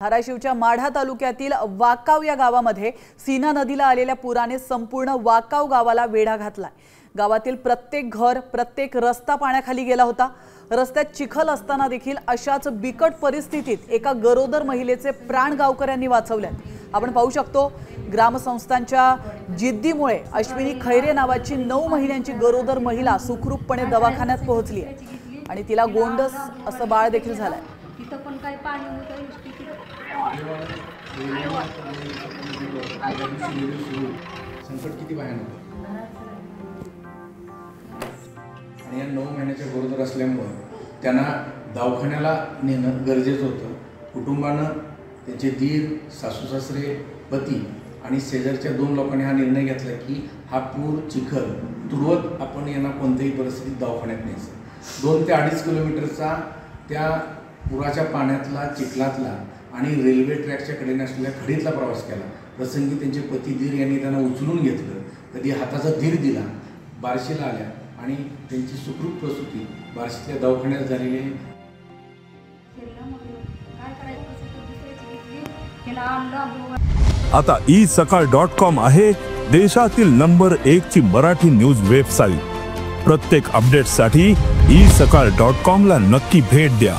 धाराशिवच्या माढा तालुक्यातील वाकाव या गावामध्ये सीना नदीला आलेल्या पुराने संपूर्ण वाकाव गावाला वेढा घातलाय। गावातील प्रत्येक घर, प्रत्येक रस्ता पाण्याखाली गेला होता। रस्त्यात चिखल असताना देखील अशाच बिकट परिस्थितीत एका गरोदर महिलेचे प्राण गावकऱ्यांनी वाचवलेत। आपण पाहू शकतो, ग्रामसंस्थांच्या जिद्दीमुळे अश्विनी खैरे नावाची 9 महिन्यांची गरोदर महिला सुखरूपपणे दवाखान्यात पोहोचली आहे आणि तिला गोंडस असं बाळ देखील झालंय। तिथं पण काही पाणी होतं संकट किती भयानक आणि या 9 महिन्याच्या गरोदर असल्यामुळे त्यांना दवाखान्याला नेणं गरजेचं होतं। कुटुंबानं त्याचे दीर, सासू सासरे, पती आणि शेजारच्या 2 लोकांनी हा निर्णय घेतला की हा पूर चिखल तुडवत आपण यांना कोणत्याही परिस्थितीत दवाखान्यात न्यायचं। 2 ते 2.5 किलोमीटरचा त्या पुराच्या पाण्यातला, चिखलातला आणि रेल्वे ट्रॅकच्या कडेने असलेल्या खडीतला प्रवास केला। प्रसंगी त्यांचे पती दीर यांनी त्यांना उचलून घेतलं, कधी हाताचा धीर दिला, बार्शीला आल्या आणि त्यांची सुखरूप प्रसूती बार्शीतल्या दवाखान्यात झालेली आहे। आता isakal.com आहे देशातील नंबर 1 ची मराठी न्यूज वेबसाईट। प्रत्येक अपडेटसाठी isakal.com ला नक्की भेट द्या।